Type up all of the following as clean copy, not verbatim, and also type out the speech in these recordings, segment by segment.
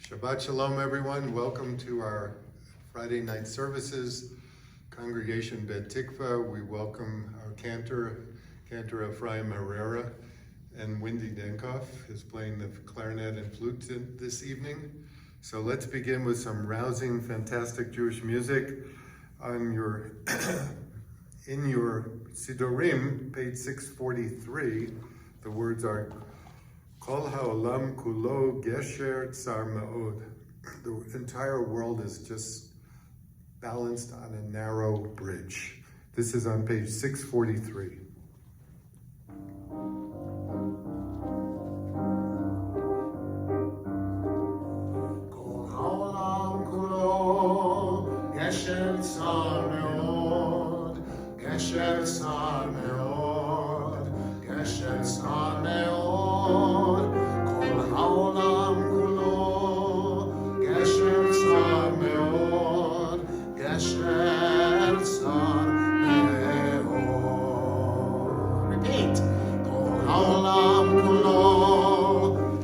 Shabbat Shalom, everyone. Welcome to our Friday night services. Congregation Beit Tikva, we welcome our Cantor Ephraim Herrera, and Wendy Dankoff is playing the clarinet and flute this evening. So let's begin with some rousing, fantastic Jewish music. On your in your Sidurim, page 643, the words are Kol ha'olam kulo gesher tsar ma'od. The entire world is just balanced on a narrow bridge. This is on page 643. Kol ha'olam kulo gesher tsar ma'od, gesher tsar ma'od, gesher tsar ma'od. Kol ha'olam kulo gesher tsar ma'od, gesher tsar ma'od. Repeat. Kol ha'olam kulo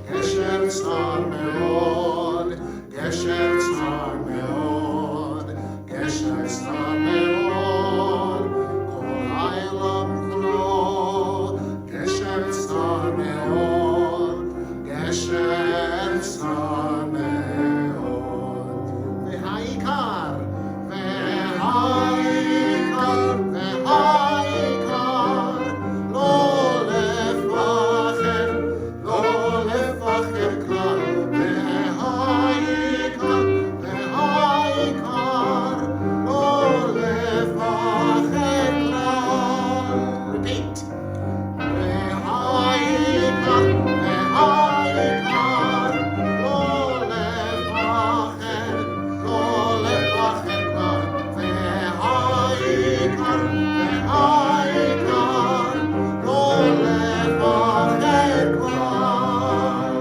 gesher tsar ma'od, gesher tsar ma'od, gesher tsar ma'od. Kol ha'olam kulo gesher tsar ma'od, gesher tsar ma'od. V'ha'ikar, v'ha'ikar, v'ha'ikar, lo lefacher klal. V'ha'ikar, v'ha'ikar, lo lefacher klal. Repeat. V'ha'ikar, v'ha'ikar, lo lefacher klal. V'ha'ikar, v'ha'ikar, lo lefacher klal.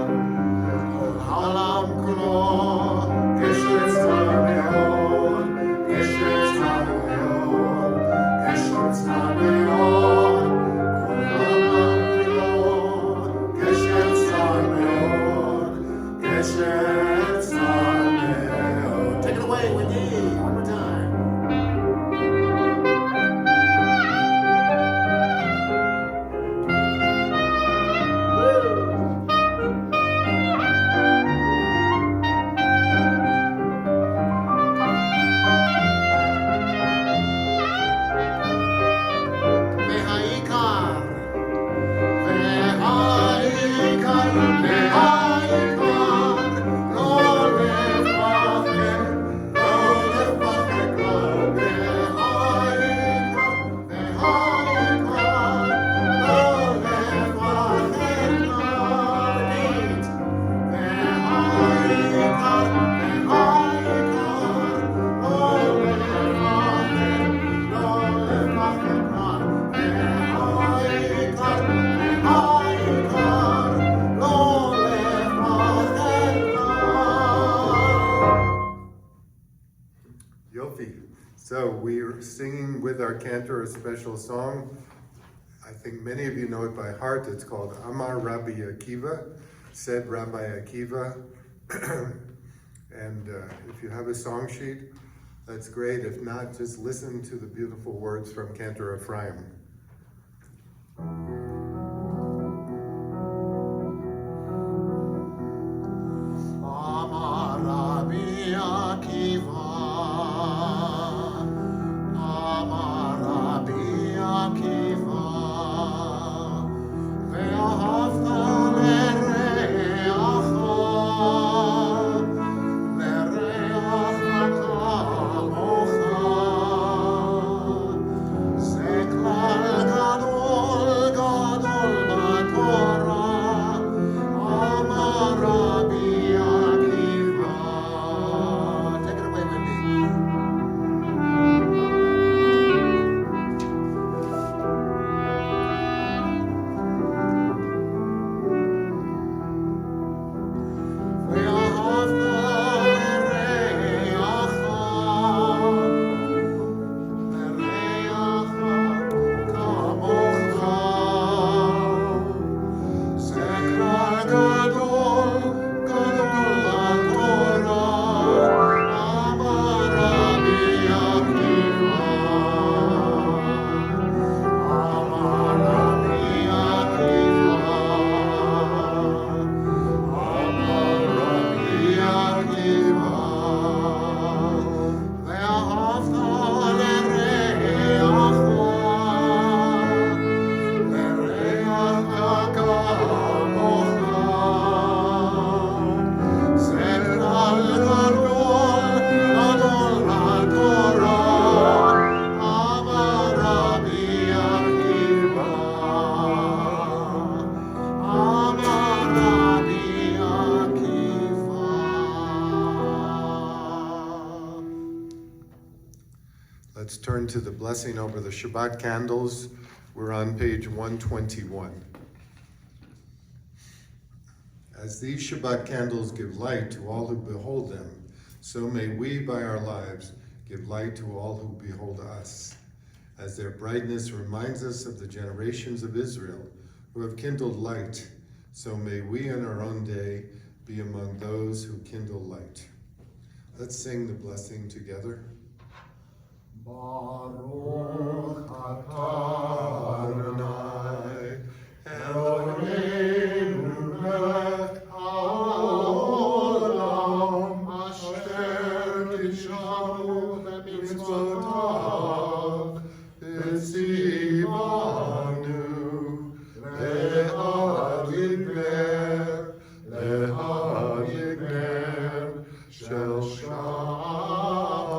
Kol ha'olam kulo gesher tsar ma'od, gesher tsar ma'od, gesher tsar ma'od. Kol ha'olam kulo gesher tsar ma'od, gesher tsar ma'od. Take it away, Wendy. One more time. V'ha'ikar, v'ha'ikar, v'ha'ikar, lo lefacher klal. V'ha'ikar, v'ha'ikar, lo lefacher klal. Repeat. V'ha'ikar, v'ha'ikar, lo lefacher klal. V'ha'ikar, v'ha'ikar, lo lefacher klal. Yofi. So we're singing with our cantor a special song. I think many of you know it by heart. It's called Amar Rabbi Akiva, said Rabbi Akiva. And if you have a song sheet, that's great. If not, just listen to the beautiful words from Cantor Ephraim. Amar Rabbi Akiva, Amar Rabbi Akiva, ve'ahavta l'reacha, l'reacha kamocha. Ze klal gadol Let's turn to the blessing over the Shabbat candles. We're on page 121. As these Shabbat candles give light to all who behold them, so may we by our lives give light to all who behold us. As their brightness reminds us of the generations of Israel who have kindled light, so may we in our own day be among those who kindle light. Let's sing the blessing together. Baruch atah Adonai, Eloheinu melech haolam, asher tishanu b'mitzvotav, v'tzivanu le'hadigner shel Shabbat.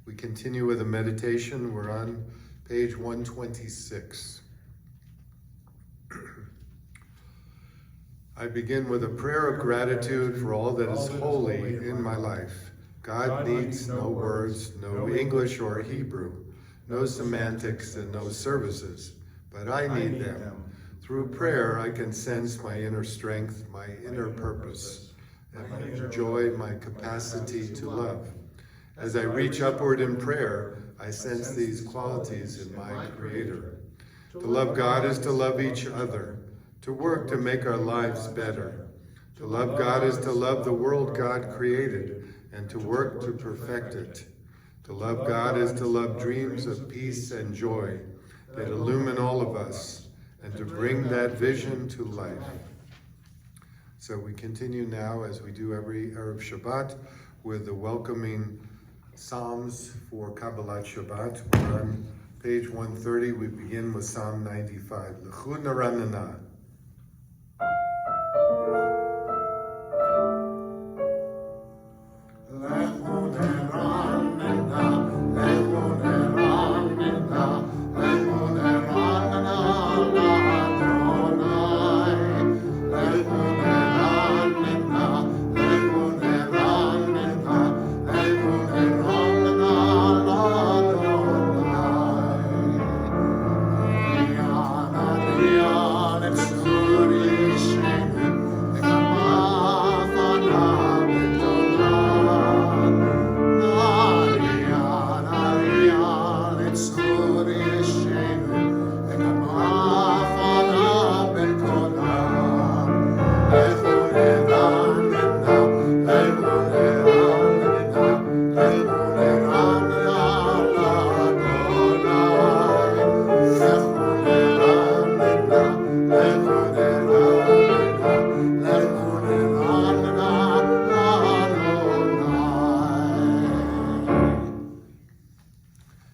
We continue with a meditation. We're on page 126. I begin with a prayer of gratitude for all that is holy in my life. God needs no words, no English or Hebrew, no semantics and no services, but I need them. Through prayer, I can sense my inner strength, my inner purpose, and I enjoy my capacity to love. As I reach upward in prayer, I sense these qualities in my Creator. To love God is to love each other, to work to make our lives better. To love God is to love the world God created and to work to perfect it. To love God is to love dreams of peace and joy that illumine all of us and to bring that vision to life. So we continue now, as we do every Erev Shabbat, with the welcoming Psalms for Kabbalat Shabbat. We're on page 130. We begin with Psalm 95. L'chu naranana.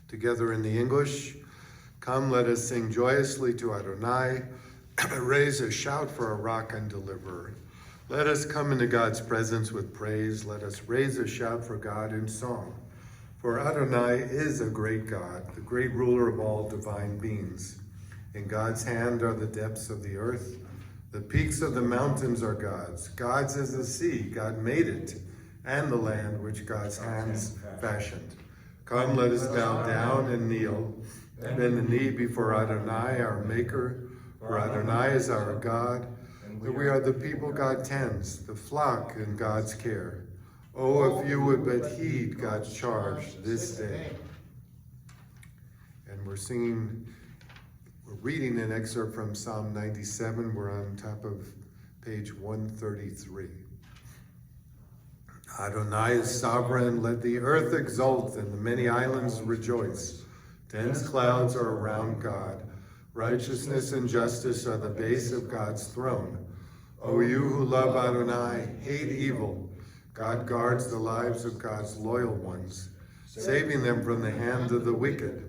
Together in the English, come let us sing joyously to Adonai, raise a shout for a rock and deliverer. Let us come into God's presence with praise, let us raise a shout for God in song. For Adonai is a great God, the great ruler of all divine beings. In God's hand are the depths of the earth, the peaks of the mountains are God's. God's is the sea, God made it, and the land which God's hands fashioned. Come, let us bow down and kneel, bend the knee before Adonai, our Maker. For Adonai is our God, and we are the people God tends, the flock in God's care. Oh, if you would but heed God's charge this day. And we're reading an excerpt from Psalm 97. We're on top of page 133. Adonai is sovereign, let the earth exult and the many islands rejoice. Dense clouds are around God. Righteousness and justice are the base of God's throne. O you who love Adonai, hate evil. God guards the lives of God's loyal ones, saving them from the hand of the wicked.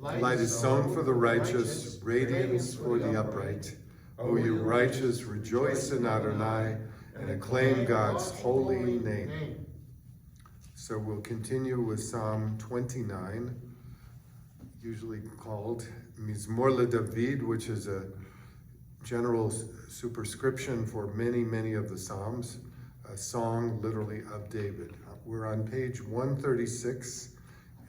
Light is sown for the righteous, radiance for the upright. O you righteous, rejoice in Adonai, and acclaim God's holy name. So we'll continue with Psalm 29, usually called Mizmor LeDavid, which is a general superscription for many of the Psalms, a song literally of David, a We're on page 136,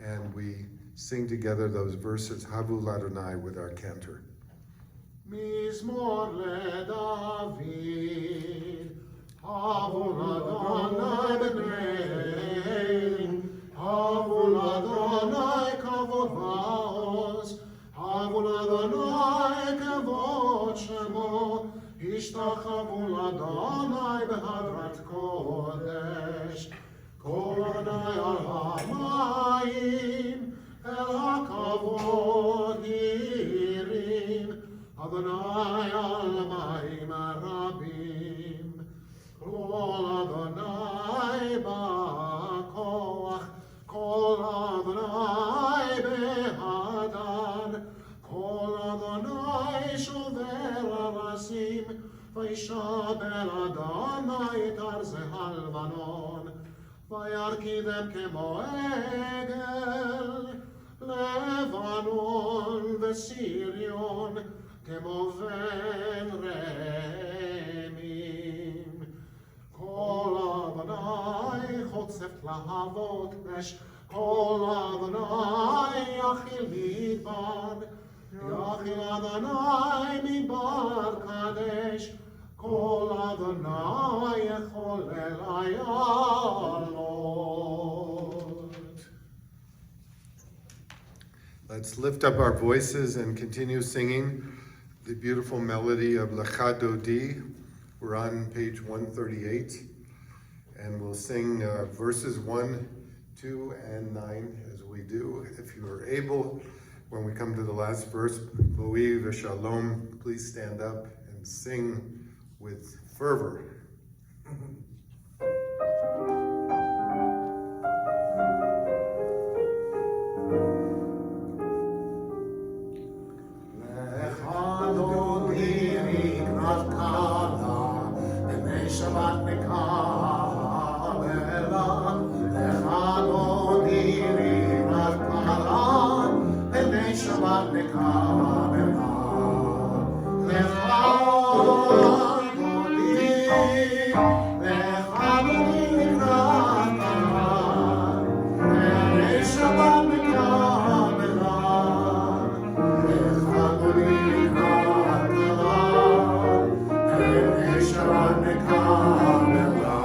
and we sing together those verses, Havu Ladonai, with our cantor. Mizmor LeDavid, Havu Ladonai b'nei, Havu Ladonai kavod va'oz, Havu Ladonai kavod shemo, Ishtachavu Ladonai b'hadrat kodesh, Kol Adonai al hamayim, El hakavod hirim, Adonai al mayim arabim, Kol Adonai ba'koach, Kol Adonai be'hadan, Kol Adonai shover arasim, Vayishaber Adonai et arzeh halvanon, Vayarkidem kemo egel, Levanon v'Sirion, kemo ven remim. Kol Adonai chotzef lahavot esh, Kol Adonai yachil midbar, Yachil Adonai midbar kadesh, Kol Adonai yecholel ayalot. Let's lift up our voices and continue singing the beautiful melody of Lecha Dodi. We're on page 138, and we'll sing verses 1, 2, and 9 as we do. If you are able, when we come to the last verse, Bo'i v'Shalom, please stand up and sing with fervor. Shabbat nekabela, lechanoni rirat kala, elei Shabbat nekabela, lechanoni rirat kala, elei Shabbat nekabela, lechanoni rirat kala, elei Shabbat nekabela.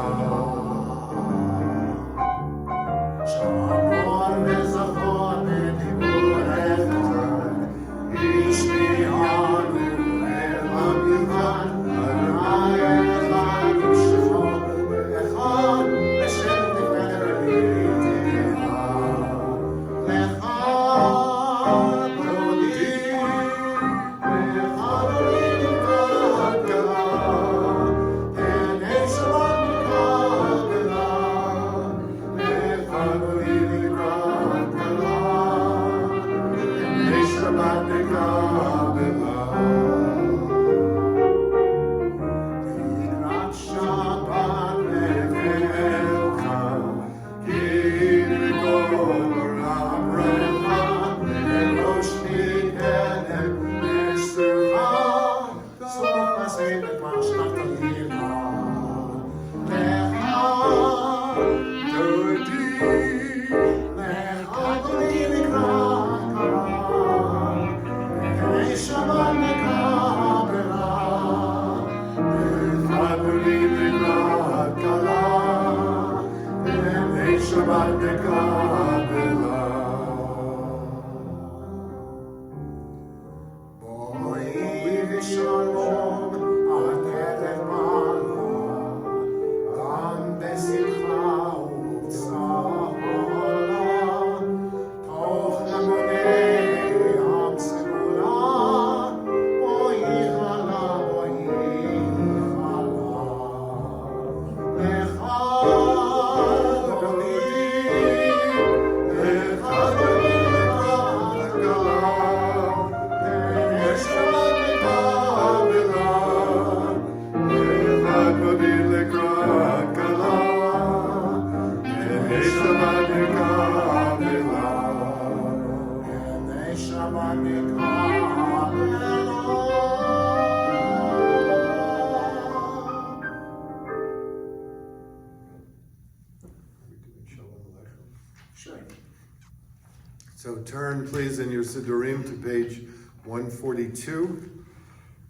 turn, please, in your Siddurim to page 142.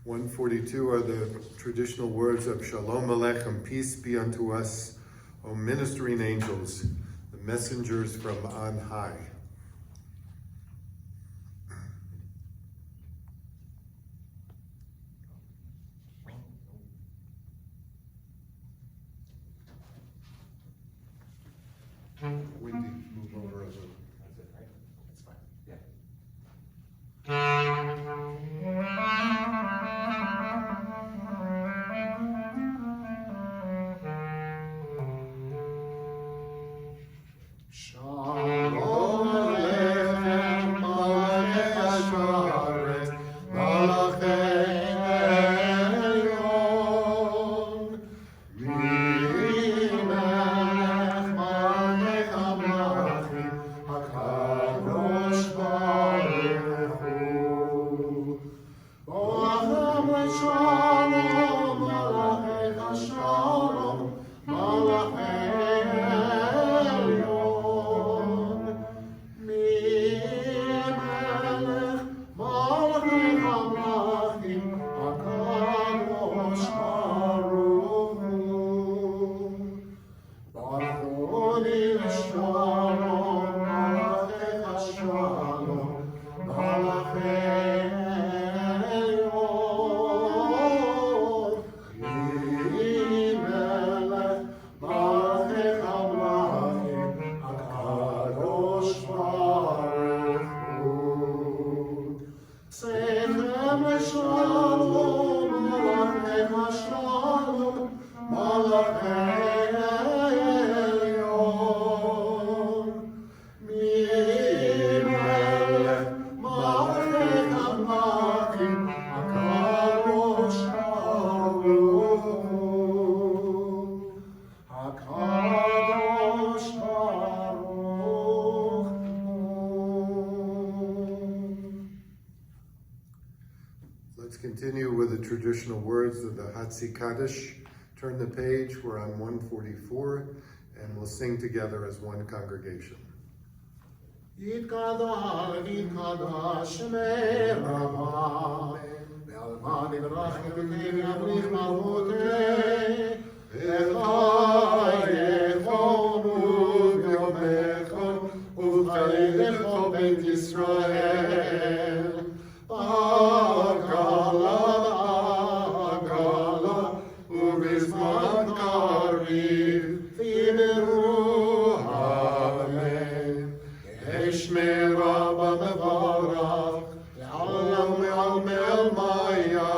142 are the traditional words of Shalom Aleichem, peace be unto us, O ministering angels, the messengers from on high. Wendy, move over a little. That's it, right? It's fine. Yeah. Shalom Aleichem, Malachei Hashaaretz, Malachei Elyon. Melech Malachei Hamlachim, HaKadosh Baruch Hu. Boachem leShalom, Malachei Hashalom, Malachei Elyon. Melech Malachei Hamlachim, HaKadosh Baruch Hu. Barchoni leShalom, Malachei Hashalom, Malachei Elyon. Melech Malachei Hamlachim, HaKadosh Baruch Hu. Seichem leShalom, Malachei Hashalom, Malachei Elyon. Melech Malachei Hamlachim, HaKadosh Baruch Hu. HaKadosh Baruch Hu. Let's continue with the traditional words of the Hatzi Kaddish. Turn the page, we're on 144, and we'll sing together as one congregation. יתקדש ויתקדש שמי רבה, ואלמד יברך יבטיח יבריך מלכותי, וחייכו וביומך ובחייך בית ישראל. בעגלה ובזמן קריב תאמרו אמן. אשמרה במברך לעולם מעל מיה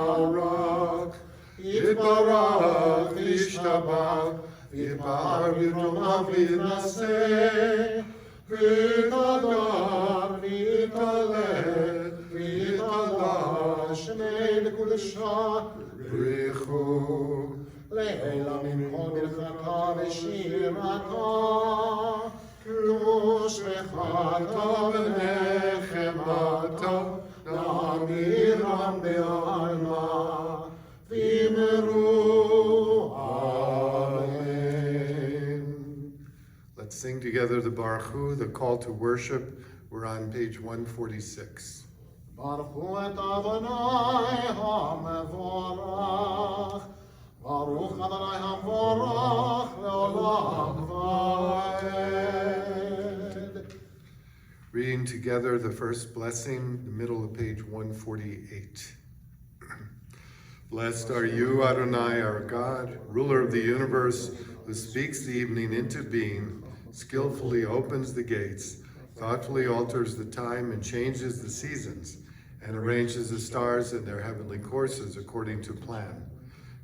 יתברך. יתברך וישתבח ויתפאר ויתרומם ויתנשא ויתהדר ויתהלל ויתהדר שמי לקודשה בריחו. לילה מכל ברכתה ושירתה קדוש וחתה ונחמתה נאמירם בעלמא ואמרו אמן. Let's sing together the Baruch Hu, the call to worship. We're on page 146. ברכו את אדוני המבורך, ברוך אדוני המבורך לעולם ועד. Reading together the first blessing, the middle of page 148. Blessed are you, Adonai, our God, ruler of the universe, who speaks the evening into being, skillfully opens the gates, thoughtfully alters the time and changes the seasons, and arranges the stars in their heavenly courses according to plan.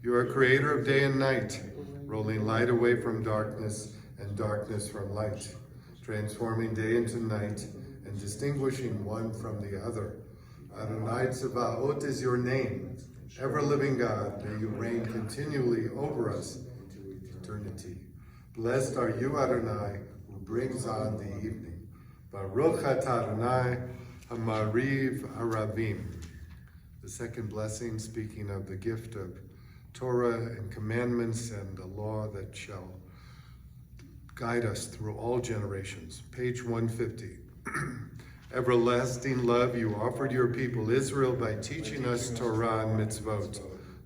You are creator of day and night, rolling light away from darkness and darkness from light, transforming day into night and distinguishing one from the other. Adonai Tzevaot is your name. Ever-living God, may you reign continually over us into eternity. Blessed are you, Adonai, who brings on the evening. Baruch atah Adonai, Hamariv Aravim. The second blessing, speaking of the gift of Torah and commandments and the law that shall guide us through all generations. Page 150. Everlasting love, you offered your people Israel by teaching us Torah and mitzvot,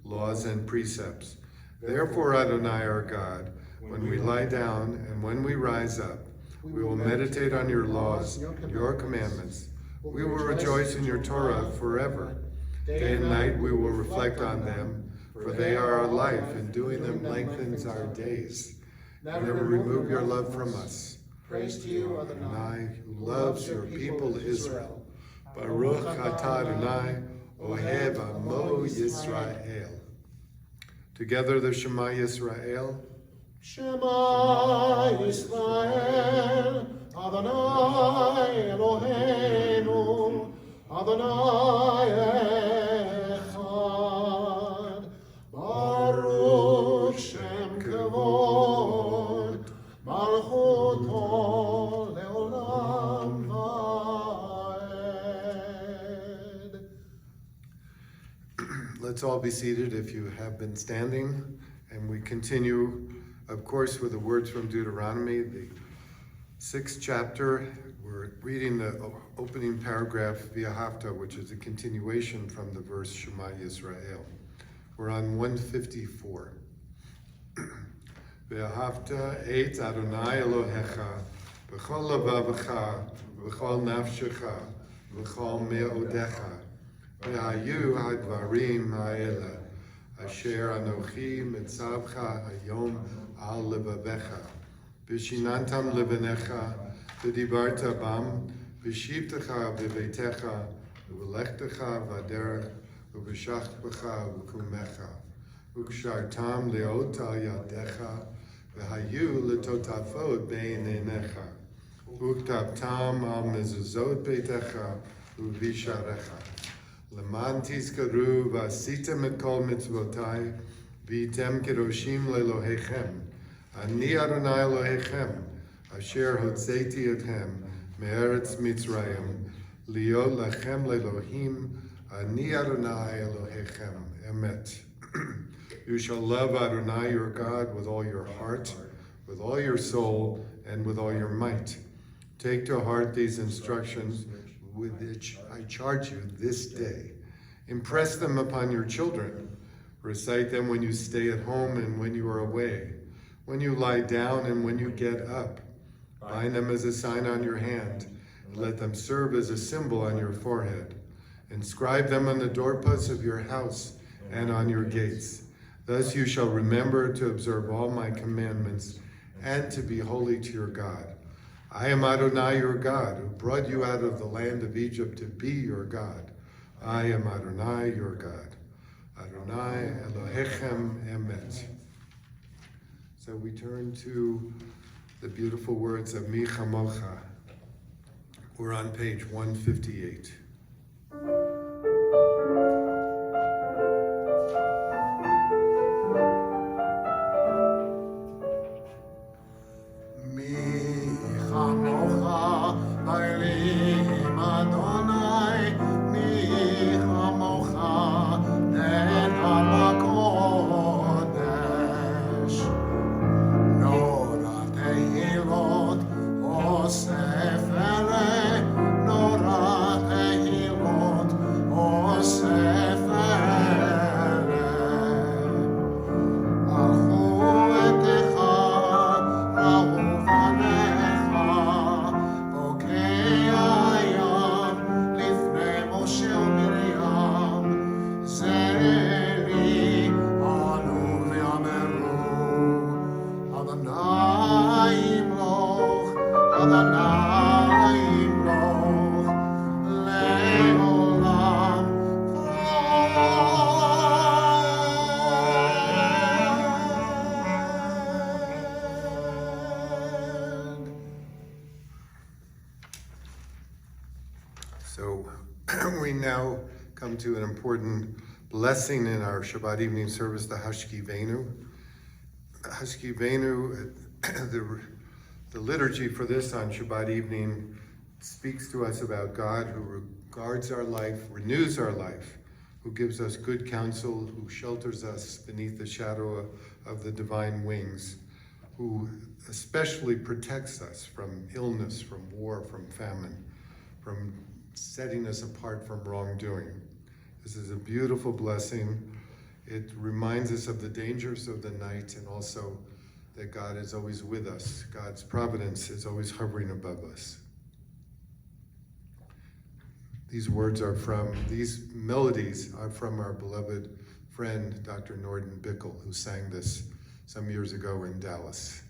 laws and precepts. Therefore, Adonai our God, when we lie down and when we rise up, we will meditate on your laws, your commandments. We will rejoice in your Torah forever. Day and night we will reflect on them, for they are our life, and doing them lengthens our days. Never remove your love from us. Praise to you, Adonai, who loves your people Israel. Baruch atah Adonai, ohev amo Yisrael. Together the Shema Yisrael. Shema Yisrael, Adonai Eloheinu, Adonai Echad, Baruch Shem Kavod, Malchuto Leolam Vaed. Let's all be seated if you have been standing, and we continue, of course, with the words from Deuteronomy, the 6th chapter. We're reading the opening paragraph, V'ahavta, which is a continuation from the verse Shema Yisrael. We're on 154. V'ahavta et Adonai Elohecha, v'chol lavavecha, v'chol nafshecha, v'chol me'odecha, v'hayu hadvarim ha'ela, asher anochi mitzavcha hayom al levavecha, v'shinantam levanecha, v'dibarta bam, v'shivtecha v'veitecha, v'lechtecha v'aderech, v'v'shachbecha v'kumecha, v'kshartam leot al yadecha, v'hayu letotafot bein einecha, v'uktabtam al mezuzot beitecha, v'visharecha. Leman tizkaru v'asitem et kol mitzvotai, v'item kedoshim lelohechem. Ani Adonai Elohechem, asher hotzeti etchem me'eretz Mitzrayim, liot lachem lelohim, ani Adonai Elohechem, emet. You shall love Adonai your God with all your heart, with all your soul, and with all your might. Take to heart these instructions with which I charge you this day. Impress them upon your children. Recite them when you stay at home and when you are away, when you lie down and when you get up. Bind them as a sign on your hand, and let them serve as a symbol on your forehead. Inscribe them on the doorposts of your house and on your gates. Thus you shall remember to observe all my commandments and to be holy to your God. I am Adonai your God, who brought you out of the land of Egypt to be your God. I am Adonai your God. Adonai Elohechem emet. So we turn to the beautiful words of Mi Chamocha. We're on page 158. So we now come to an important blessing in our Shabbat evening service, the Hashkivenu. Hashkivenu, the liturgy for this on Shabbat evening speaks to us about God who regards our life, renews our life, who gives us good counsel, who shelters us beneath the shadow of the divine wings. who especially protects us from illness, from war, from famine, from setting us apart from wrongdoing. This is a beautiful blessing. It reminds us of the dangers of the night and also that God is always with us. God's providence is always hovering above us. These melodies are from our beloved friend, Dr. Norton Bicoll, who sang this some years ago in Dallas.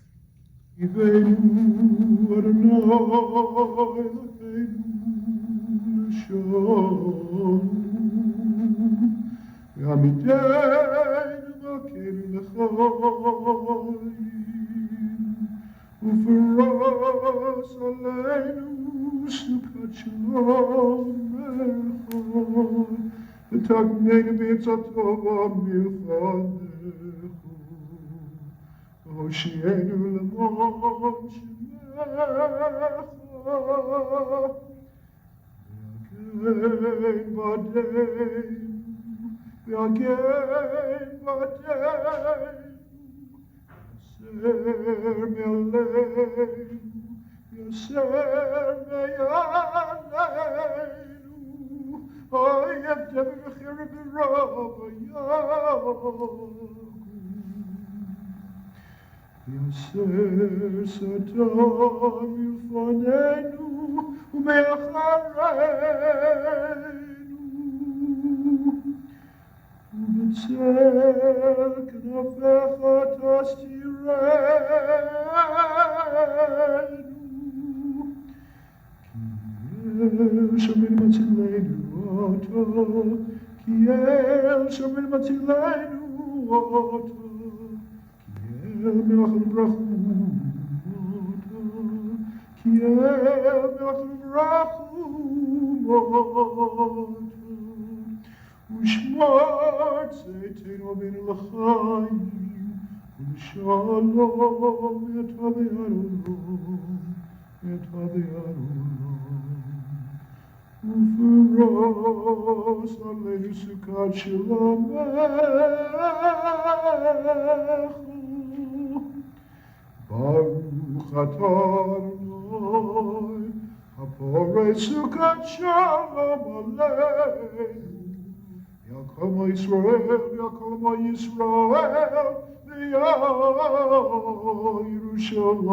Baruch atah Adonai, haporei sukat shalom aleinu. Yakom Yisrael, Yakom Yisrael, v'yah Yerushalayim.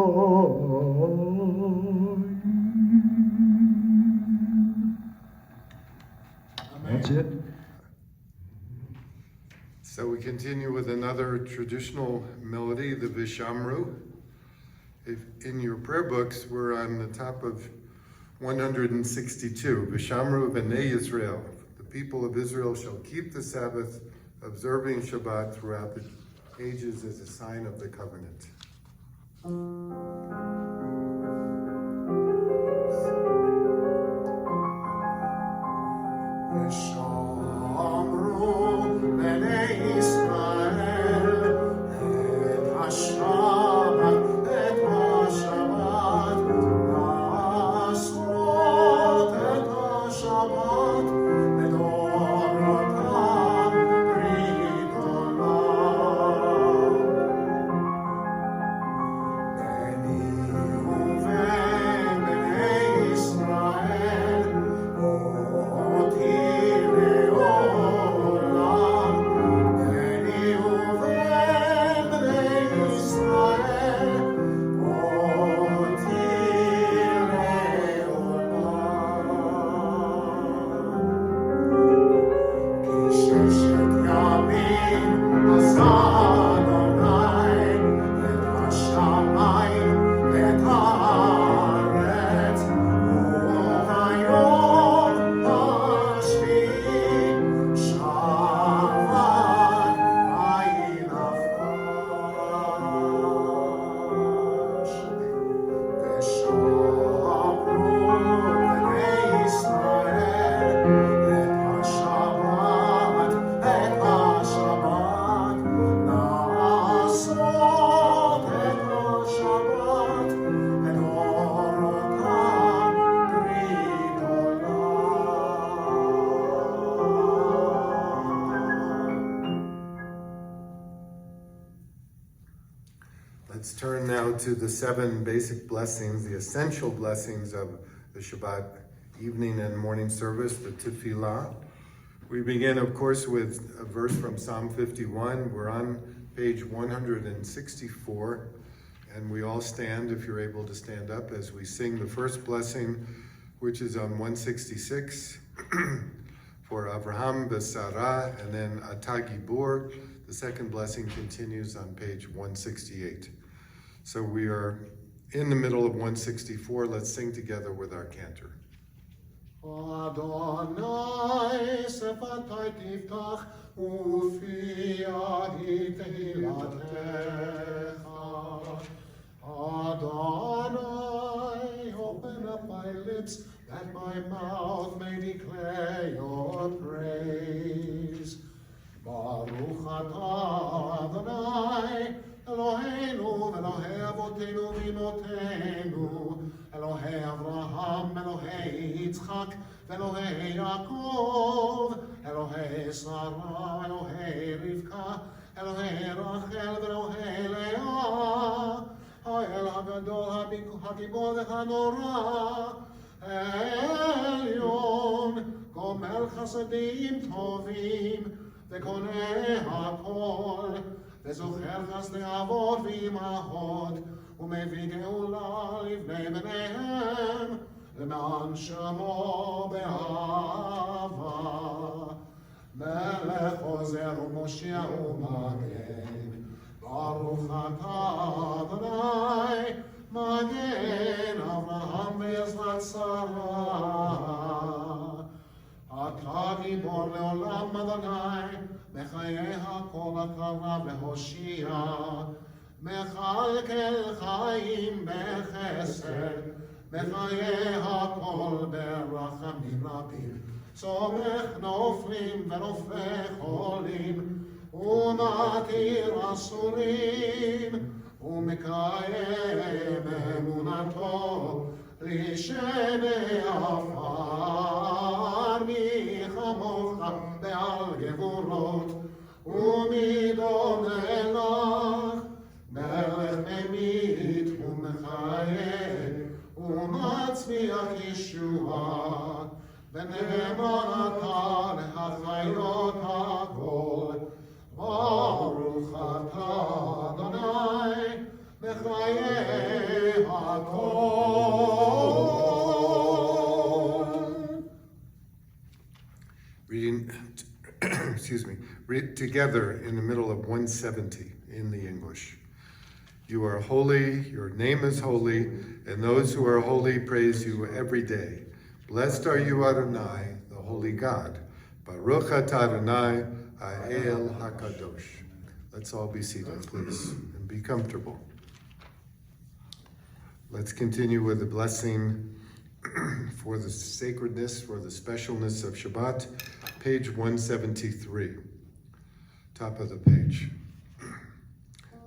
That's it. So we continue with another traditional melody, the Vishamru. In your prayer books, we're on the top of 162. Vishamru v'nei Yisrael. The people of Israel shall keep the Sabbath, observing Shabbat throughout the ages as a sign of the covenant. Let's turn now to the 7 basic blessings, the essential blessings of the Shabbat evening and morning service, the Tefillah. We begin, of course, with a verse from Psalm 51. We're on page 164, and we all stand, if you're able to stand up, as we sing the first blessing, which is on 166, for Avraham v'Sarah, and then Ata Gibor. The second blessing continues on page 168. So we are in the middle of 164. Let's sing together with our cantor. Adonai sefatai tiftach ufi adi tehilatecha. Adonai, open up my lips that my mouth may declare your praise. Baruch atah Adonai, Eloheinu v'Elohei avotenu v'imotenu, Elohei Avraham, Elohei Yitzchak, Elohei Yaakov, Elohei Sarah, Elohei Rivka, Elohei Rachel, Elohei Leah, Ha'el HaGadol, HaGibor v'Hanora, Elyon, Gomel Chasadim Tovim, וקונה הכל, וזוכר חסדי אבות ואימהות, ומביא גאולה לבני בניהם, למען שמו באהבה. מלך עוזר ומושיע ומגן, ברוך אתה אדוני, מגן אברהם ועזרת שרה. אתה גיבור לעולם אדוני, בחיי הכל אתה רב להושיע, מכלכל חיים בחסד, בחיי הכל ברחמים רבים, צומח נופלים ורופא חולים, ומתיר אסורים, ומקיים אמונתו, לשני עפר, מי כמוך בעל גבורות, ומי דומה לך, מלך ממית ומחיה, ומצמיח ישועה, ונאמן אתה להחיות הכל, ברוך אתה אדוני, בחיי הכל. Reading, read together in the middle of 170 in the English. You are holy, your name is holy, and those who are holy praise you every day. Blessed are you, Adonai, the holy God. Baruch atah Adonai, Ha'el HaKadosh. Let's all be seated, please, and be comfortable. Let's continue with the blessing for the sacredness, for the specialness of Shabbat, page 173, top of the page.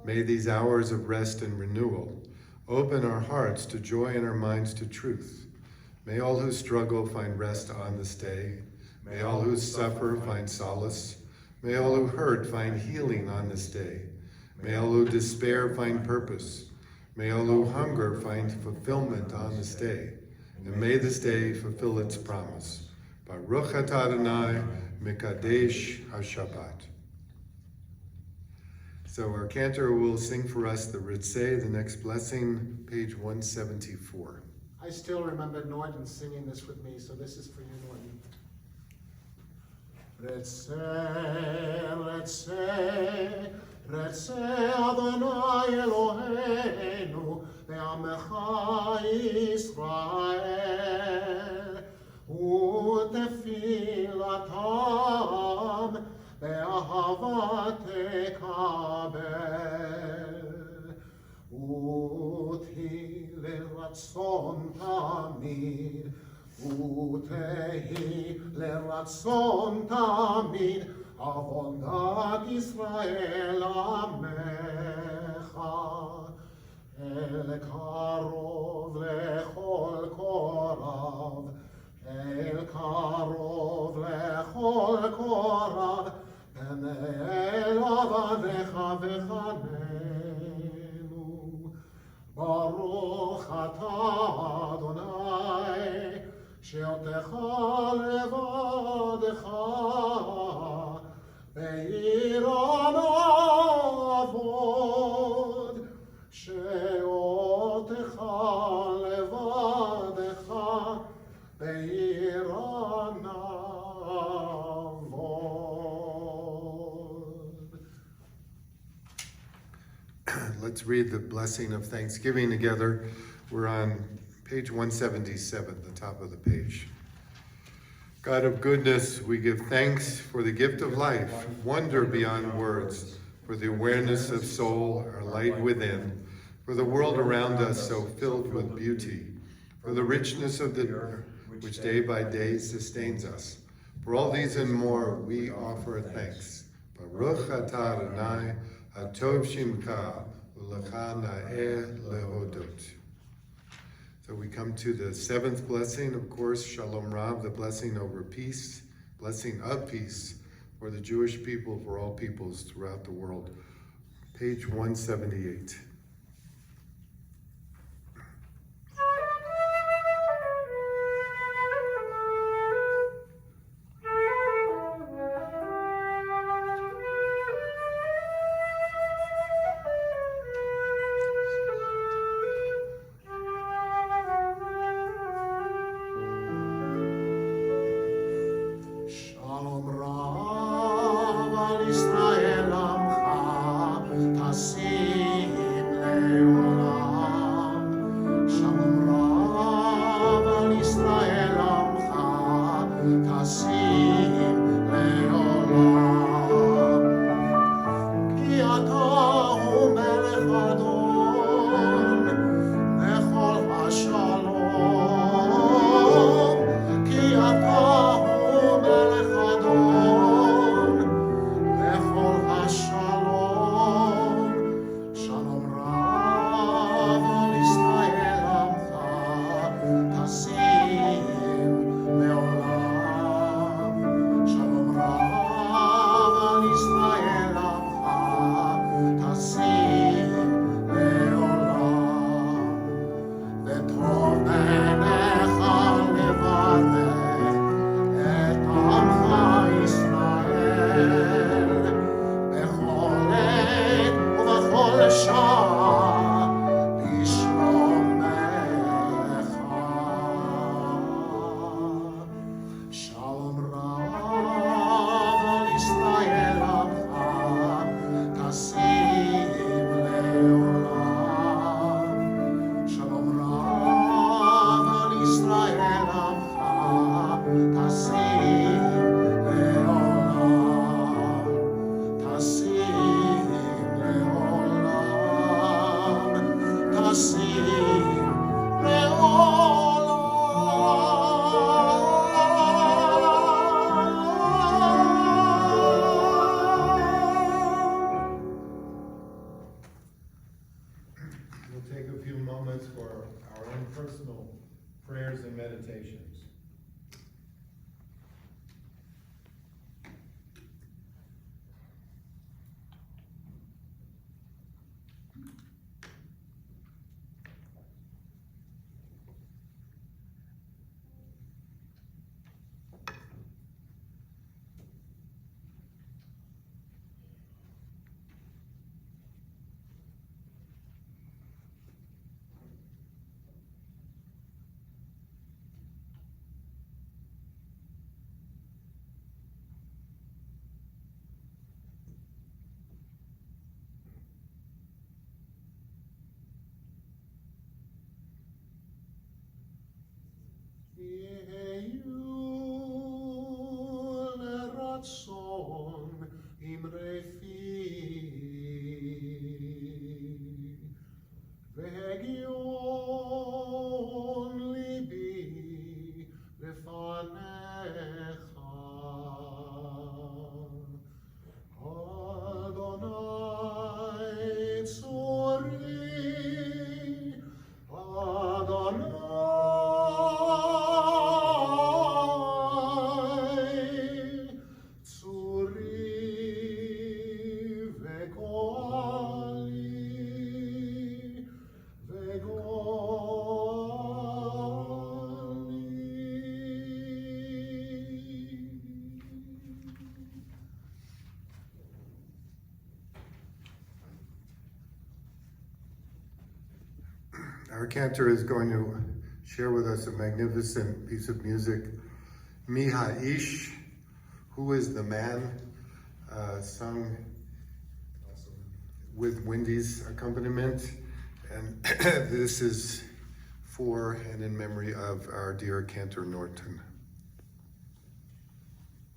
May these hours of rest and renewal open our hearts to joy and our minds to truth. May all who struggle find rest on this day. May all who suffer find solace. May all who hurt find healing on this day. May all who despair find purpose. May all who hunger find fulfillment on this day. And may this day fulfill its promise. Baruch atah Adonai, Mekadesh HaShabbat. So our cantor will sing for us the Ritzeh, the next blessing, page 174. I still remember Norton singing this with me, so this is for you, Norton. Ritzeh, Ritzeh, Ritzeh Adonai Eloheinu, Ve'amecha Yisrael, U'tefilatam, Ve'ahava tekabel, U'ti leratzon tamid, U'tehi leratzon tamid, Avonat Yisrael Amecha, El karov lechol korav, El karov lechol korav, Pene el avanecha v'chanenu. ברוך אתה אדוני, שאותך לבדך, בעיר נעבוד, שאותך לבדך, בעיר נעבוד. Let's read the blessing of Thanksgiving together. We're on page 177, the top of the page. God of goodness, we give thanks for the gift of life, wonder beyond words, for the awareness of soul, our light within, for the world around us so filled with beauty, for the richness of the earth, which day by day sustains us. For all these and more, we offer thanks. Baruch atah Adonai, hatov shimcha, u'lecha na'eh lehodot. So we come to the seventh blessing, of course, Shalom Rav, the blessing over peace, blessing of peace for the Jewish people, for all peoples throughout the world. Page 178. Shalom Rav al Israel Amcha, Tasim leolam. Shalom Rav al Israel Amcha, Tasim leolam. Ki ata hu melech adon, vechol hashalom. Ki ata melech adon, vechol hashalom. Shalom Rav al Israel Amcha, tasim leolam. Shalom Rav al Israel Amcha, tasim leolam. V'tov בעיניך לברך את עמך ישראל, בכל עת ובכל שעה לשלומך. שלום רב על ישראל עמך, תשים לעולם. שלום רב על ישראל עמך, תשים לעולם. תשים לעולם. תשים לעולם. We'll take a few moments for our own personal prayers and meditations. יהיו לרצון אמרי פי, והגיון ליבי לפניך. אדוני צורי, אדוני צורי. Our cantor is going to share with us a magnificent piece of music, Mi Ha'ish, Who is the Man, sung with Wendy's accompaniment. And this is for and in memory of our dear Cantor Norton.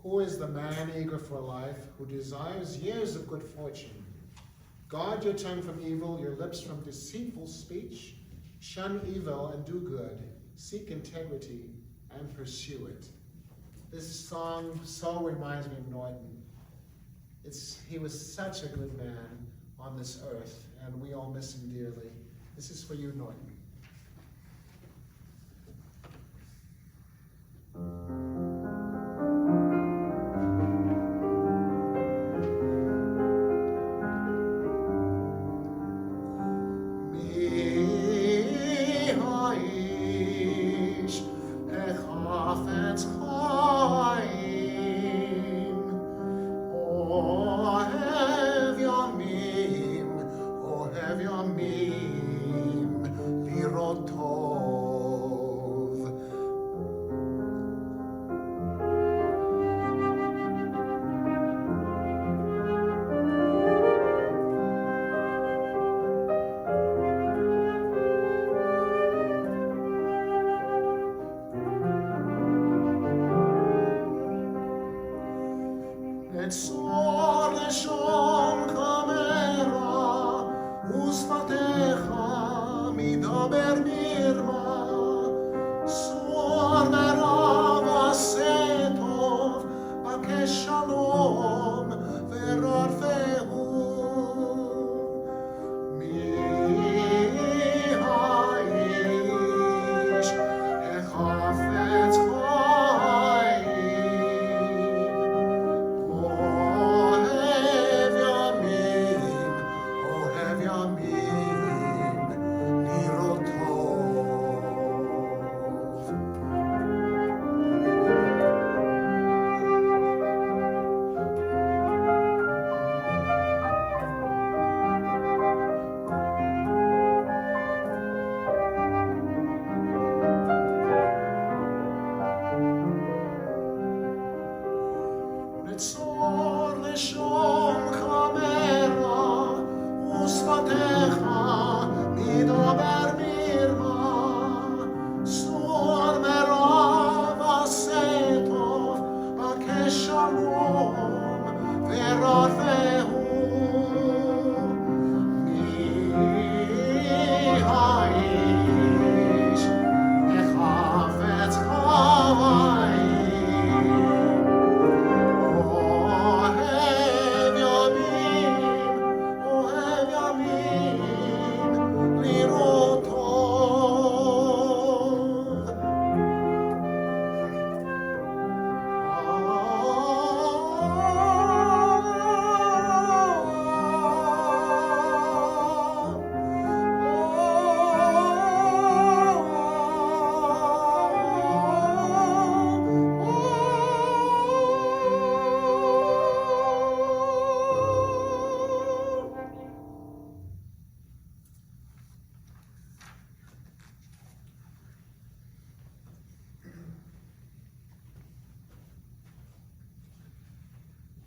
Who is the man eager for life, who desires years of good fortune? Guard your tongue from evil, your lips from deceitful speech. Shun evil and do good. Seek integrity and pursue it. This song so reminds me of Norton. He was such a good man on this earth, and we all miss him dearly. This is for you, Norton.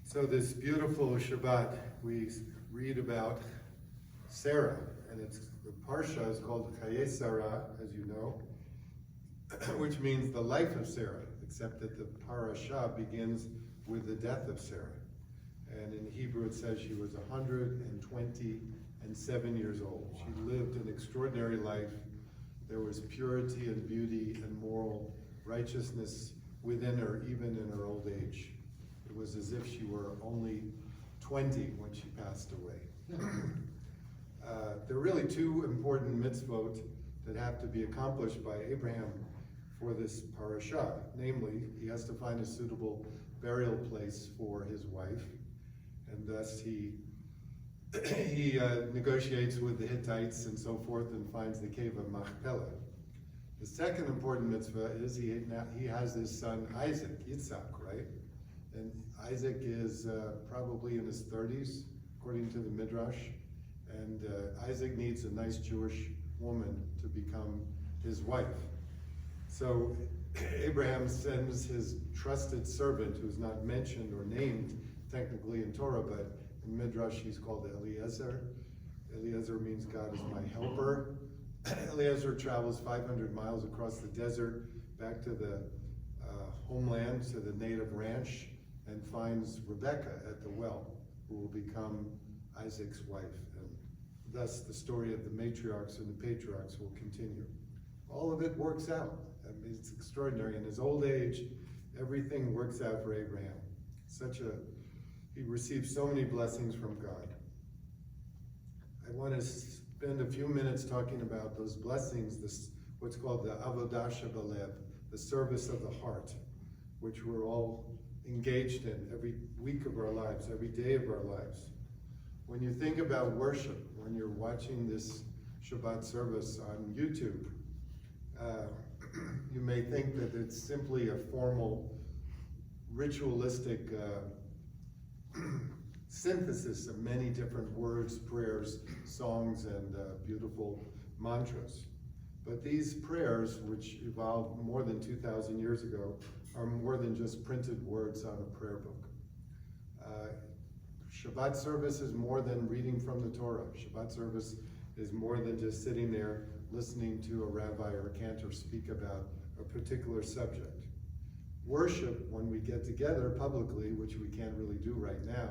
So this beautiful Shabbat, we read about Sarah, and the Parsha is called Chaye Sarah, as you know, which means the life of Sarah, except that the Parasha begins with the death of Sarah. And in Hebrew it says she was 127 years old. She lived an extraordinary life. There was purity and beauty and moral righteousness within her, even in her old age. It was as if she were only 20 when she passed away. There are really two important mitzvot that have to be accomplished by Abraham for this parasha. Namely, he has to find a suitable burial place for his wife, and thus he negotiates with the Hittites and so forth and finds the cave of Machpelah. The second important mitzvah is he has his son Isaac, Yitzhak, right? And Isaac is probably in his 30s, according to the Midrash. And Isaac needs a nice Jewish woman to become his wife. So Abraham sends his trusted servant, who's not mentioned or named technically in Torah, but in Midrash he's called Eliezer. Eliezer means God is my helper. Eliezer travels 500 miles across the desert back to the homeland, to the native ranch, and finds Rebekah at the well, who will become Isaac's wife. And thus the story of the matriarchs and the patriarchs will continue. All of it works out. I mean, it's extraordinary. In his old age, everything works out for Abraham. He receives so many blessings from God. I want to spend a few minutes talking about those blessings, what's called the avodah shebalev, the service of the heart, which we're all engaged in every week of our lives, every day of our lives. When you think about worship, when you're watching this Shabbat service on YouTube, you may think that it's simply a formal, ritualistic synthesis of many different words, prayers, songs, and beautiful mantras. But these prayers, which evolved more than 2,000 years ago, are more than just printed words on a prayer book. Shabbat service is more than reading from the Torah. Shabbat service is more than just sitting there listening to a rabbi or a cantor speak about a particular subject. Worship, when we get together publicly, which we can't really do right now,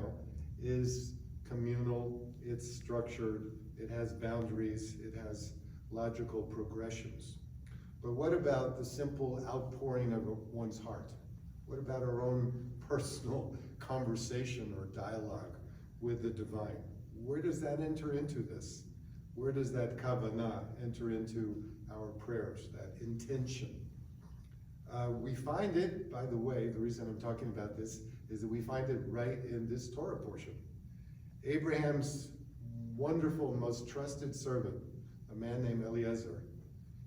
is communal, it's structured, it has boundaries, it has logical progressions. But what about the simple outpouring of one's heart? What about our own personal conversation or dialogue with the divine? Where does that enter into this? Where does that kavanah enter into our prayers, that intention? We find it, by the way, the reason I'm talking about this is that we find it right in this Torah portion. Abraham's wonderful, most trusted servant, a man named Eliezer,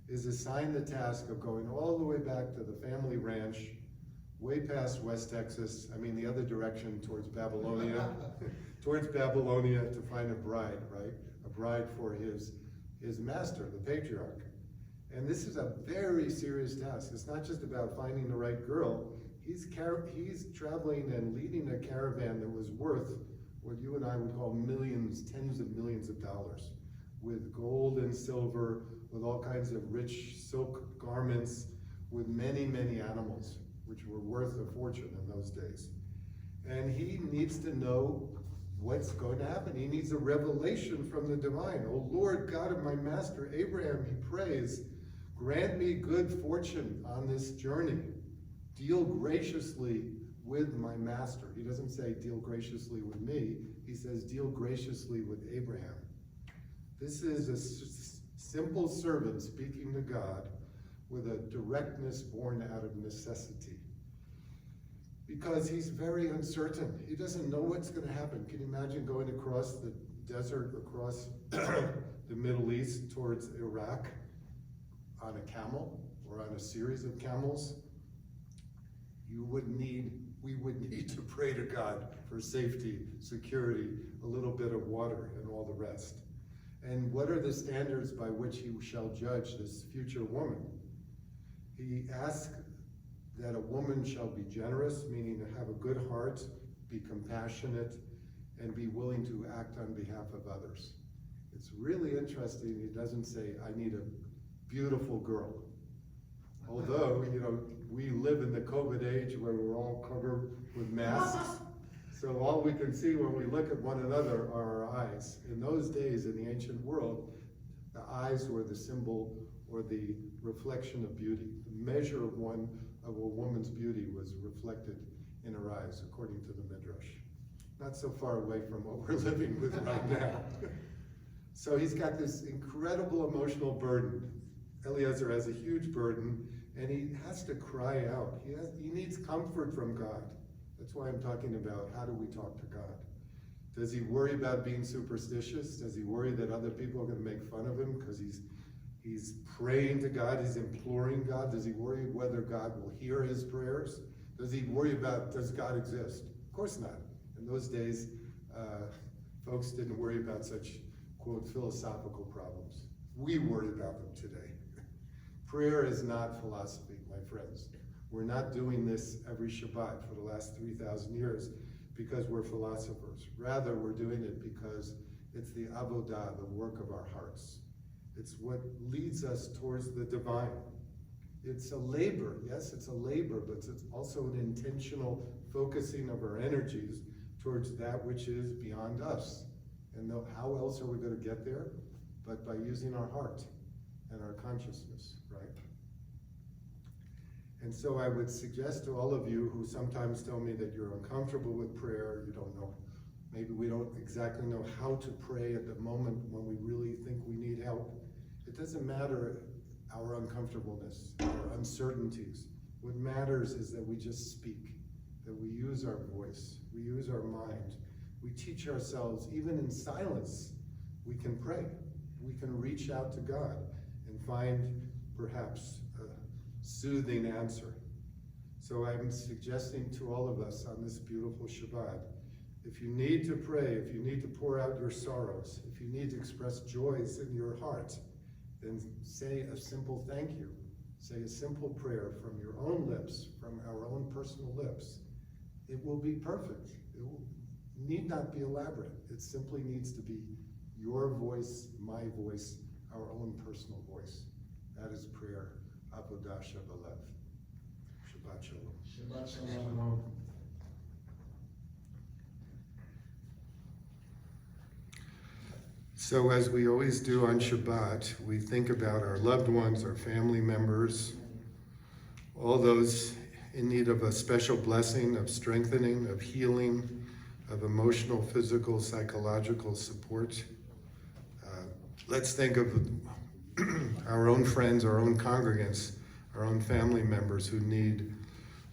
is assigned the task of going all the way back to the family ranch, way past West Texas, the other direction towards Babylonia, towards Babylonia to find a bride, right? A bride for his master, the patriarch. And this is a very serious task. It's not just about finding the right girl. He's traveling and leading a caravan that was worth what you and I would call millions, tens of millions of dollars, with gold and silver, with all kinds of rich silk garments, with many, many animals, which were worth a fortune in those days. And he needs to know what's going to happen. He needs a revelation from the divine. Oh Lord, God of my master Abraham, he prays, grant me good fortune on this journey. Deal graciously with my master. He doesn't say deal graciously with me. He says deal graciously with Abraham. This is a simple servant speaking to God with a directness born out of necessity. Because he's very uncertain. He doesn't know what's going to happen. Can you imagine going across the desert, across the Middle East towards Iraq on a camel or on a series of camels? We would need to pray to God for safety, security, a little bit of water, and all the rest. And what are the standards by which he shall judge this future woman? He asks that a woman shall be generous, meaning to have a good heart, be compassionate, and be willing to act on behalf of others. It's really interesting. He doesn't say, I need a beautiful girl. Although, we live in the COVID age where we're all covered with masks. So all we can see when we look at one another are our eyes. In those days, in the ancient world, the eyes were the symbol or the reflection of beauty. The measure of a woman's beauty was reflected in her eyes, according to the Midrash. Not so far away from what we're living with right now. So he's got this incredible emotional burden. Eliezer has a huge burden, and he has to cry out. He needs comfort from God. That's why I'm talking about how do we talk to God. Does he worry about being superstitious? Does he worry that other people are going to make fun of him because he's praying to God, he's imploring God? Does he worry whether God will hear his prayers? Does he worry about, does God exist? Of course not. In those days, folks didn't worry about such, quote, philosophical problems. we worry about them today. Prayer is not philosophy, my friends. We're not doing this every Shabbat for the last 3,000 years because we're philosophers. Rather, we're doing it because it's the avodah, the work of our hearts. It's what leads us towards the divine. It's a labor, yes, it's a labor, but it's also an intentional focusing of our energies towards that which is beyond us. And how else are we going to get there? But by using our heart and our consciousness, right? And so I would suggest to all of you who sometimes tell me that you're uncomfortable with prayer, you don't know, maybe we don't exactly know how to pray at the moment when we really think we need help. It doesn't matter our uncomfortableness, our uncertainties. What matters is that we just speak, that we use our voice, we use our mind. We teach ourselves, even in silence, we can pray. We can reach out to God and find perhaps a soothing answer. So I'm suggesting to all of us on this beautiful Shabbat, if you need to pray, if you need to pour out your sorrows, if you need to express joys in your heart, then say a simple thank you. Say a simple prayer from your own lips, from our own personal lips. It will be perfect. It need not be elaborate. It simply needs to be your voice, my voice, our own personal voice. That is prayer. Avodah Shabbat. Shabbat Shalom. Shabbat Shalom. So as we always do on Shabbat, we think about our loved ones, our family members, all those in need of a special blessing, of strengthening, of healing, of emotional, physical, psychological support. Let's think of our own friends, our own congregants, our own family members who need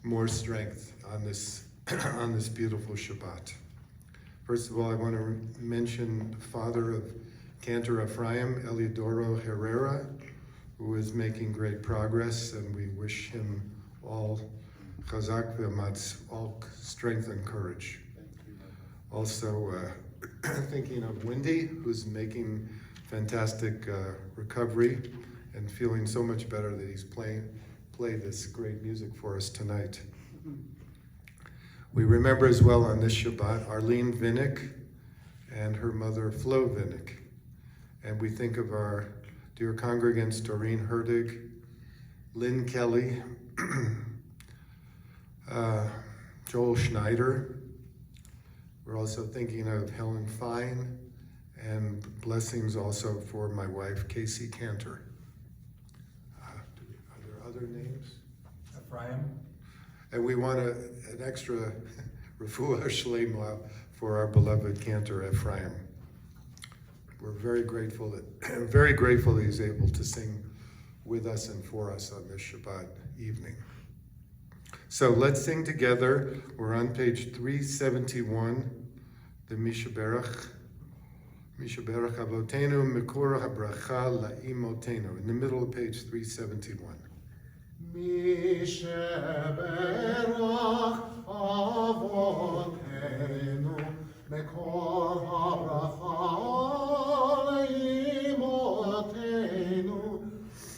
more strength on this on this beautiful Shabbat. First of all, I want to mention the father of Cantor Ephraim Herrera, who is making great progress, and we wish him all chazak v'ematz, all strength and courage. Also, thinking of Wendy, who's making fantastic recovery and feeling so much better that he's played this great music for us tonight. We remember as well on this Shabbat Arlene Vinnick and her mother Flo Vinnick. And we think of our dear congregants Doreen Herdig, Lynn Kelly, Joel Schneider. We're also thinking of Helen Fine, and blessings also for my wife Casey Cantor. Are there other names? Ephraim. And we want an extra refuah shlema for our beloved Cantor Ephraim. We're very grateful that he's able to sing with us and for us on this Shabbat evening. So let's sing together. We're on page 371, the Mishaberach. Mishaberach Avotenu Mikor HaBracha La'imotenu, in the middle of page 371. Mishaberach Avotenu Mikor HaBracha La'imotenu.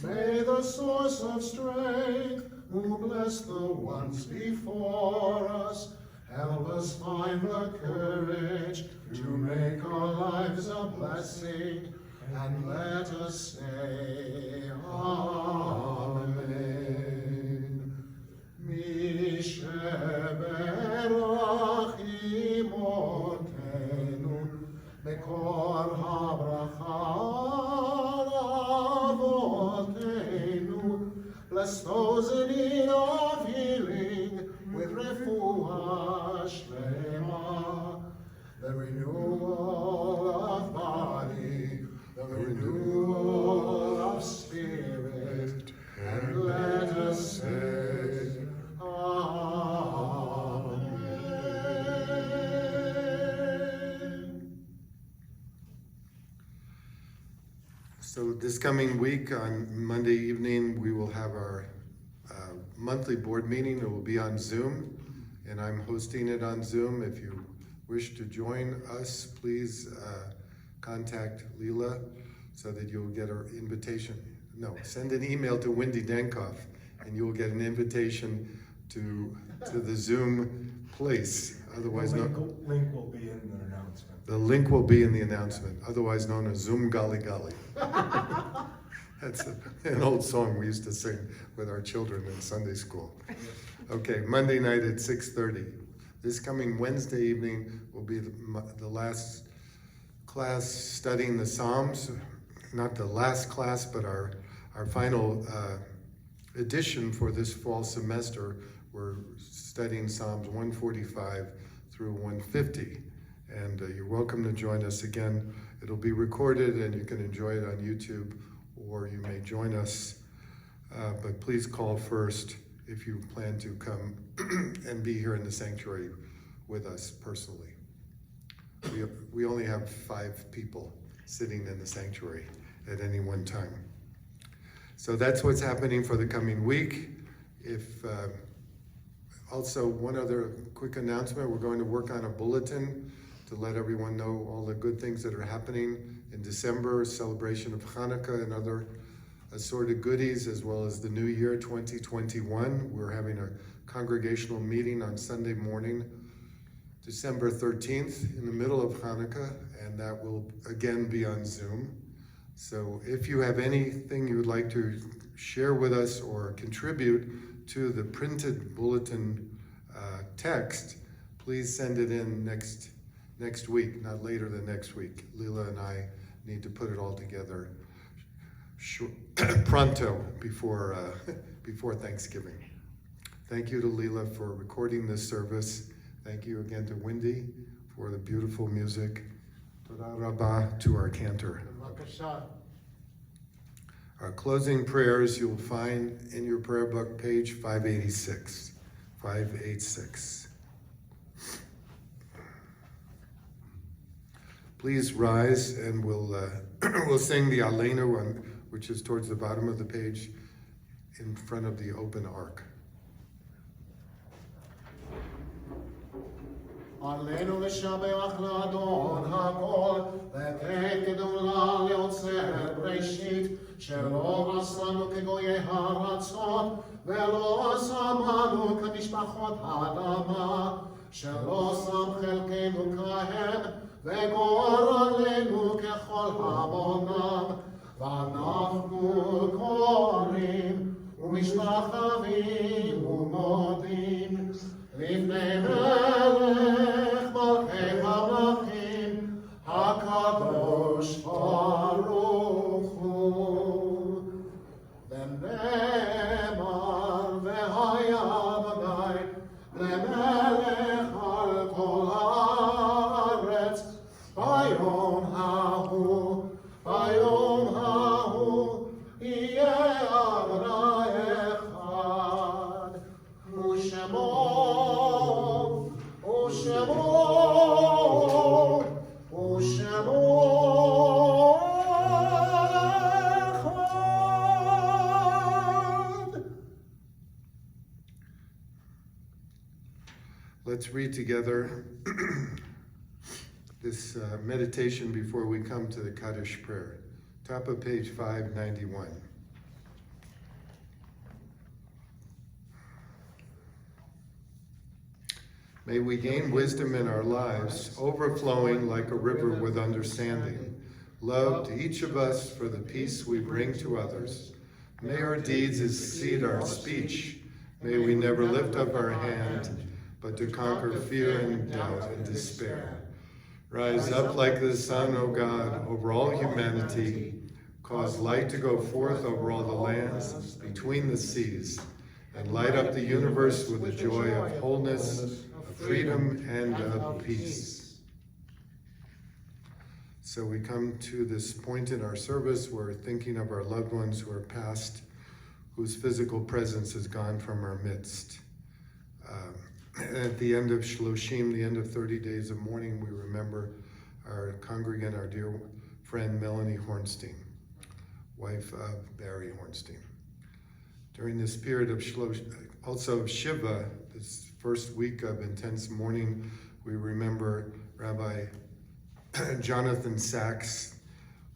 May the source of strength, who bless the ones before us, help us find the courage to make our lives a blessing, and let us say Amen. Mishaberach imotenu mekor habracha avotenu. Bless those in need of healing with refuah shlema, the renewal of body, the renewal of spirit, and let us say Amen. So this coming week on Monday evening, we will have our monthly board meeting. It will be on Zoom, and I'm hosting it on Zoom. If you wish to join us, please contact Lela so that you'll get an invitation. No, send an email to Wendy Dankoff, and you'll get an invitation to the Zoom place, otherwise The known. link will be in the announcement. The link will be in the announcement, otherwise known as Zoom Golly Golly. That's an old song we used to sing with our children in Sunday school. Okay, Monday night at 6:30. This coming Wednesday evening will be the last class studying the Psalms. Not the last class, but our final edition for this fall semester. We're studying Psalms 145 through 150. And you're welcome to join us again. It'll be recorded and you can enjoy it on YouTube, or you may join us. But please call first if you plan to come and be here in the sanctuary with us personally. We only have 5 people sitting in the sanctuary at any one time. So that's what's happening for the coming week. Also, one other quick announcement, we're going to work on a bulletin to let everyone know all the good things that are happening in December, celebration of Hanukkah and other assorted goodies, as well as the new year 2021. We're having a congregational meeting on Sunday morning, December 13th, in the middle of Hanukkah, and that will again be on Zoom. So if you have anything you would like to share with us or contribute to the printed bulletin text, please send it in next week, not later than next week. Lela and I need to put it all together pronto before Thanksgiving. Thank you to Lela for recording this service. Thank you again to Wendy for the beautiful music. Toda Rabbah to our cantor. Our closing prayers you'll find in your prayer book, page 586. 586. Please rise and we'll sing the Aleinu, which is towards the bottom of the page in front of the open ark. עלינו לשבח לאדון הכל, לתת גדולה ליוצר בראשית, שלא עשנו כגויי הארצות, ולא שמנו כמשפחות האדמה, שלא שם חלקנו כהם, וגורלנו ככל המונם, ואנחנו קוראים ומשתחווים ומודים לפני מלך מלכי המלכים הקדוש ברוך הוא. ונאמר והיה בגיא למלך על כל הארץ ביום ההוא יהיה אדוני אחד ושמו Let's read together this meditation before we come to the Kaddish prayer. Top of page 591. May we gain wisdom in our lives, overflowing like a river with understanding. Love to each of us for the peace we bring to others. May our deeds exceed our speech. May we never lift up our hand, but to conquer fear and doubt and despair. Rise up like the sun, O God, over all humanity. Cause light to go forth over all the lands between the seas, and light up the universe with the joy of wholeness, of freedom, and of peace. So we come to this point in our service where we're thinking of our loved ones who are passed, whose physical presence is gone from our midst. At the end of Shloshim, the end of 30 days of mourning, we remember our congregant, our dear friend Melanie Hornstein, wife of Barry Hornstein. During this period of also of Shiva, this first week of intense mourning, we remember Rabbi Jonathan Sachs,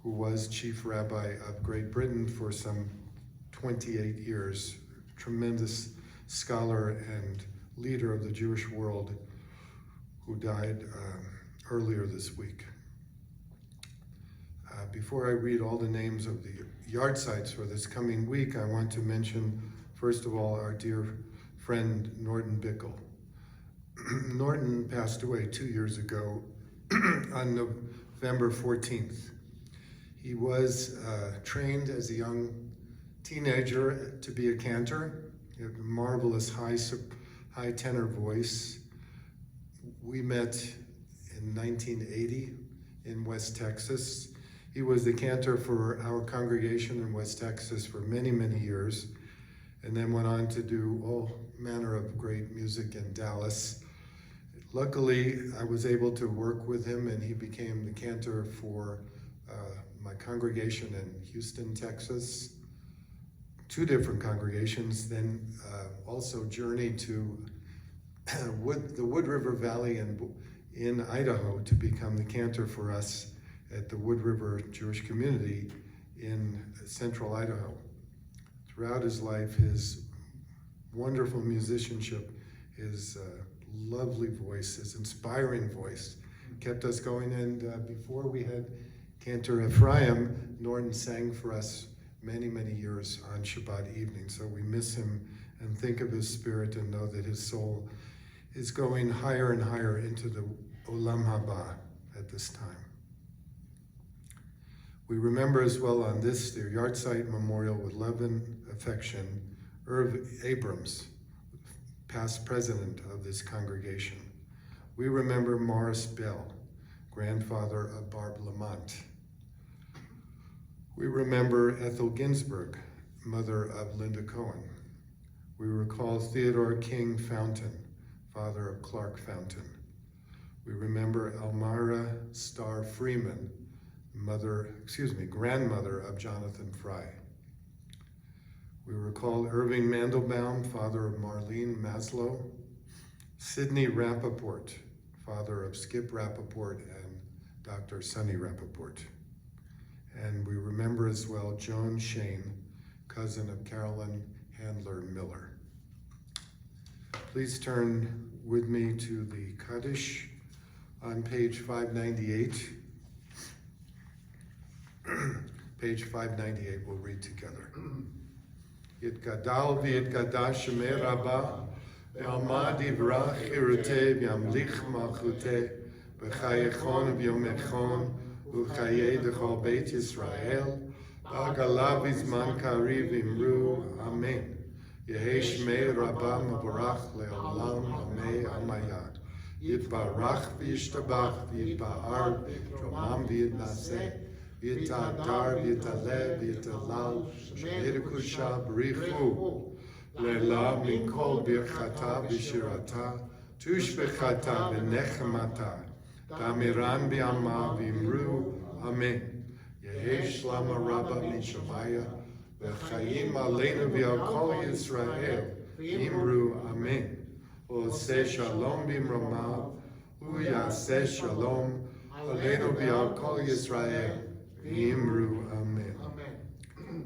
who was Chief Rabbi of Great Britain for some 28 years, tremendous scholar and leader of the Jewish world, who died earlier this week. Before I read all the names of the yard sites for this coming week, I want to mention, first of all, our dear friend Norton Bicoll. Norton passed away 2 years ago on November 14th. He was trained as a young teenager to be a cantor. He had a marvelous high tenor voice. We met in 1980 in West Texas. He was the cantor for our congregation in West Texas for many, many years, and then went on to do all manner of great music in Dallas. Luckily, I was able to work with him, and he became the cantor for my congregation in Houston, Texas, 2 different congregations, then also journeyed to the Wood River Valley in Idaho to become the cantor for us at the Wood River Jewish community in central Idaho. Throughout his life, his wonderful musicianship, his lovely voice, his inspiring voice kept us going. And before we had Cantor Ephraim, Norton sang for us many, many years on Shabbat evening. So we miss him and think of his spirit and know that his soul is going higher and higher into the Olam Haba at this time. We remember as well on this, their yahrzeit memorial with love and affection, Irv Abrams, past president of this congregation. We remember Morris Bell, grandfather of Barb Lamont. We remember Ethel Ginsburg, mother of Linda Cohen. We recall Theodore King Fountain, father of Clark Fountain. We remember Elmira Starr Freeman, grandmother of Jonathan Fry. We recall Irving Mandelbaum, father of Marlene Maslow, Sidney Rappaport, father of Skip Rappaport and Dr. Sonny Rappaport. And we remember as well Joan Shane, cousin of Carolyn Handler Miller. Please turn with me to the Kaddish on page 598. Page 598, we'll read together. Yitgadal v'yitgadash shemei Rabbah, ve'almad yivrach chiruteh v'yamlich malchuteh, v'chayechon v'yomechon, v'chayei d'chol Beit Yisrael, v'agalav v'zman kariv imru, Amen. Yehei shemei Rabbah mavarach le'olam amei amaya. Yitbarach v'yishtabach v'yitba'ar v'yitromam v'yitnaseh, V'yitadar, v'yitaleh, v'yitalal, shmeirkusha b'richu, Lela min kol birchata b'shirata, tushbechata b'nechemata, Damiran b'yama v'imru, Amen. Yehei shlama rabba mishamaya, v'chayim aleinu v'al kol Yisrael, v'imru, Amen. Oseh shalom b'imromav, u'yaseh shalom, aleinu v'al kol Yisrael, Imru, Amen.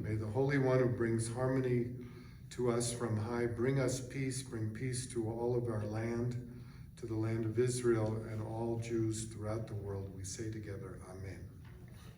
May the Holy One who brings harmony to us from high bring us peace, bring peace to all of our land, to the land of Israel and all Jews throughout the world. We say together, Amen.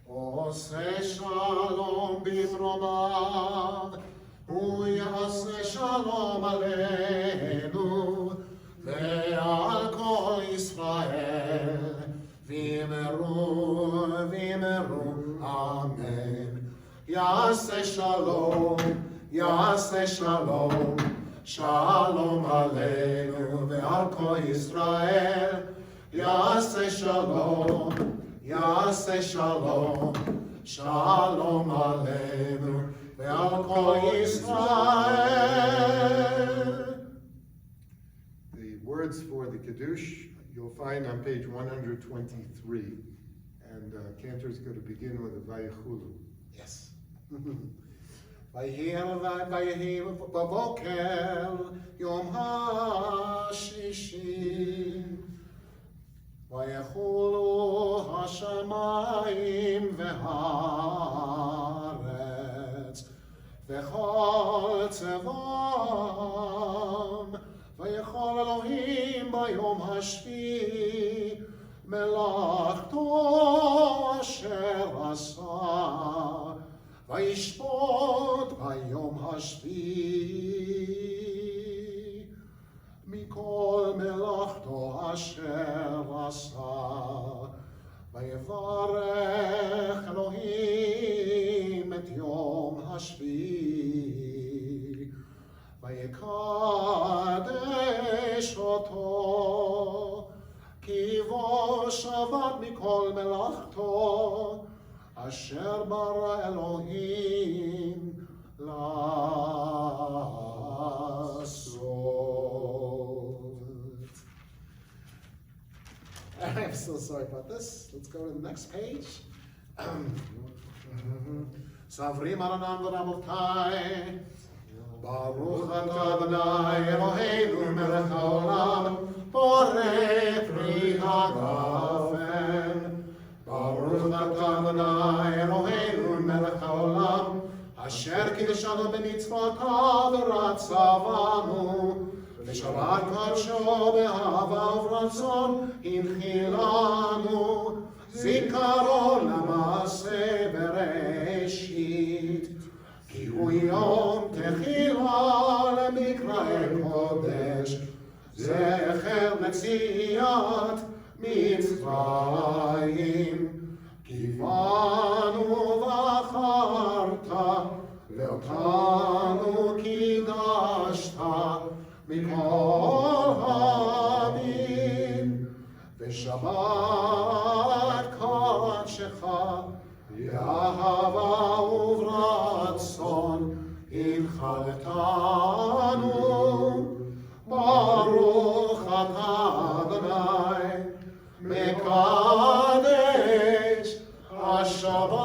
Oseh shalom b'imromav, u'yaseh shalom aleinu, ve'al kol Yisrael, v'imru, v'imru, Amen. Yaseh shalom, Yaseh shalom, shalom aleinu ve'al kol Yisrael. Yaseh shalom, Yaseh shalom, shalom aleinu ve'al kol Yisrael. The words for the Kiddush you'll find on page 123. And Cantor's going to begin with a Vayichulu. Yes. ויהי בבוקר יום השישי, ויחולו השמיים והארץ, וכל צבאם, ויכול אלוהים ביום השביעי, מלאכתו אשר עשה, וישפוט ביום השביעי, מכל מלאכתו אשר עשה, ויברך אלוהים את יום השביעי, ויקדש אותו, כי בו שבת מכל מלאכתו, אשר ברא אלוהים לעשות. I'm so sorry about this. Let's go to the next page. Savrim Aranam V'Rabotai, Baruch Atah Adonai Eloheinu melech haolam, borei pri hagafen. Baruch Atah Adonai Eloheinu melech haolam, asher kiddushanu b'mitzvotav v'ratzavanu, v'shabat kadsho b'ahava uvratzon inchilanu, zikaron l'maaseh bereshit, כי הוא יום תחילה למקראי קודש, זכר מציאת מצרים, כי בנו בחרת, ואותנו קידשת מכל העמים, ושבת קודשך יהבה וברצון הנחלתנו, ברוך אתה אדוני מקדש השבת.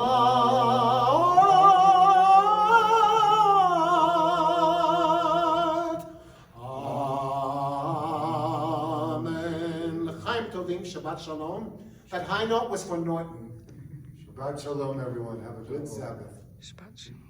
Amen. L'chaim tovim, Shabbat Shalom. That high note was for Norton. Shabbat Shalom, everyone. Have a good Sabbath. Shabbat shalom.